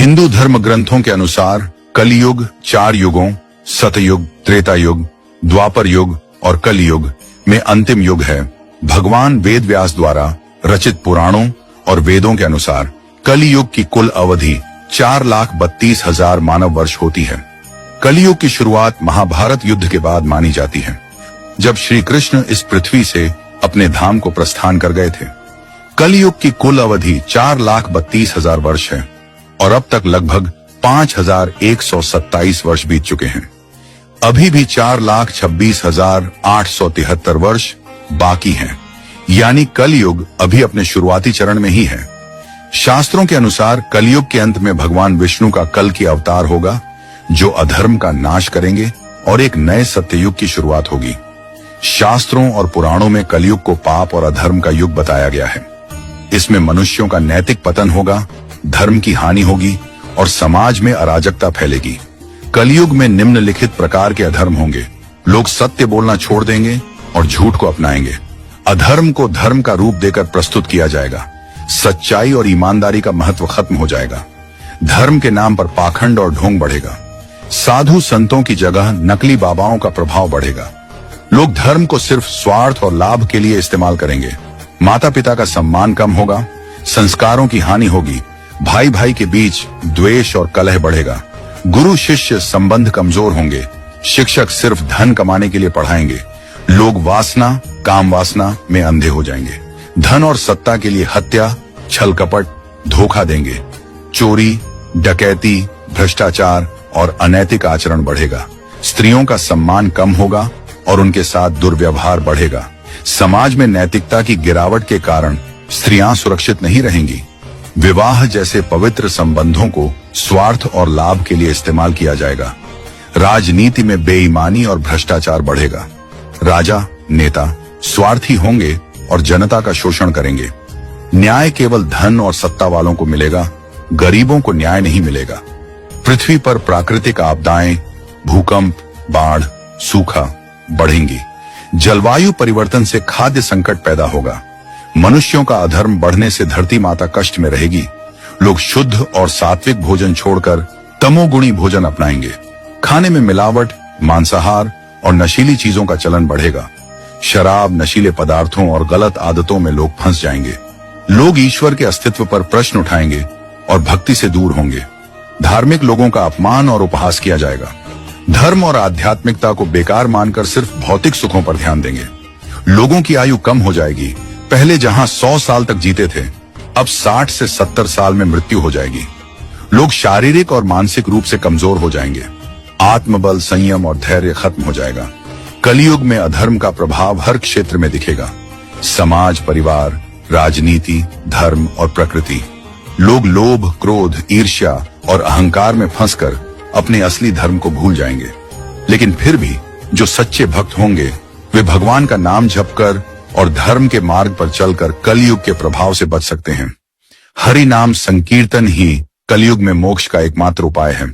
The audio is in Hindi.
हिंदू धर्म ग्रंथों के अनुसार कलियुग 4 युगों सतयुग, त्रेता युग, द्वापर युग और कलयुग में अंतिम युग है। भगवान वेद व्यास द्वारा रचित पुराणों और वेदों के अनुसार कलियुग की कुल अवधि 4,32,000 मानव वर्ष होती है। कलियुग की शुरुआत महाभारत युद्ध के बाद मानी जाती है, जब श्री कृष्ण इस पृथ्वी से अपने धाम को प्रस्थान कर गए थे। कलियुग की कुल अवधि 4,32,000 वर्ष है और अब तक लगभग 5,127 वर्ष बीत चुके हैं। अभी भी 4,26,873 वर्ष बाकी हैं, यानी कलयुग अभी अपने शुरुआती चरण में ही है। शास्त्रों के अनुसार कलयुग के अंत में भगवान विष्णु का कल की अवतार होगा, जो अधर्म का नाश करेंगे और एक नए सत्ययुग की शुरुआत होगी। शास्त्रों और पुराणों में कलयुग को पाप और अधर्म का युग बताया गया है। इसमें मनुष्यों का नैतिक पतन होगा, धर्म की हानि होगी और समाज में अराजकता फैलेगी। कलयुग में निम्नलिखित प्रकार के अधर्म होंगे। लोग सत्य बोलना छोड़ देंगे और झूठ को अपनाएंगे। अधर्म को धर्म का रूप देकर प्रस्तुत किया जाएगा। सच्चाई और ईमानदारी का महत्व खत्म हो जाएगा। धर्म के नाम पर पाखंड और ढोंग बढ़ेगा। साधु संतों की जगह नकली बाबाओं का प्रभाव बढ़ेगा। लोग धर्म को सिर्फ स्वार्थ और लाभ के लिए इस्तेमाल करेंगे। माता पिता का सम्मान कम होगा, संस्कारों की हानि होगी, भाई भाई के बीच द्वेष और कलह बढ़ेगा। गुरु शिष्य संबंध कमजोर होंगे। शिक्षक सिर्फ धन कमाने के लिए पढ़ाएंगे। लोग वासना, काम वासना में अंधे हो जाएंगे। धन और सत्ता के लिए हत्या, छल कपट, धोखा देंगे। चोरी, डकैती, भ्रष्टाचार और अनैतिक आचरण बढ़ेगा। स्त्रियों का सम्मान कम होगा और उनके साथ दुर्व्यवहार बढ़ेगा। समाज में नैतिकता की गिरावट के कारण स्त्रियां सुरक्षित नहीं रहेंगी। विवाह जैसे पवित्र संबंधों को स्वार्थ और लाभ के लिए इस्तेमाल किया जाएगा। राजनीति में बेईमानी और भ्रष्टाचार बढ़ेगा। राजा, नेता स्वार्थी होंगे और जनता का शोषण करेंगे। न्याय केवल धन और सत्ता वालों को मिलेगा, गरीबों को न्याय नहीं मिलेगा। पृथ्वी पर प्राकृतिक आपदाएं, भूकंप, बाढ़, सूखा बढ़ेंगी। जलवायु परिवर्तन से खाद्य संकट पैदा होगा। मनुष्यों का अधर्म बढ़ने से धरती माता कष्ट में रहेगी। लोग शुद्ध और सात्विक भोजन छोड़कर तमोगुणी भोजन अपनाएंगे। खाने में मिलावट, मांसाहार और नशीली चीजों का चलन बढ़ेगा। शराब, नशीले पदार्थों और गलत आदतों में लोग फंस जाएंगे। लोग ईश्वर के अस्तित्व पर प्रश्न उठाएंगे और भक्ति से दूर होंगे। धार्मिक लोगों का अपमान और उपहास किया जाएगा। धर्म और आध्यात्मिकता को बेकार मानकर सिर्फ भौतिक सुखों पर ध्यान देंगे। लोगों की आयु कम हो जाएगी। पहले जहां 100 साल तक जीते थे, अब 60 से 70 साल में मृत्यु हो जाएगी। लोग शारीरिक और मानसिक रूप से कमजोर हो जाएंगे। आत्मबल, संयम और धैर्य खत्म हो जाएगा। कलयुग में अधर्म का प्रभाव हर क्षेत्र में दिखेगा। समाज, परिवार, राजनीति, धर्म और प्रकृति। लोग लोभ, क्रोध, ईर्ष्या और अहंकार में फंसकर अपने असली धर्म को भूल जाएंगे। लेकिन फिर भी जो सच्चे भक्त होंगे, वे भगवान का नाम जपकर और धर्म के मार्ग पर चलकर कलयुग के प्रभाव से बच सकते हैं। हरि नाम संकीर्तन ही कलयुग में मोक्ष का एकमात्र उपाय है।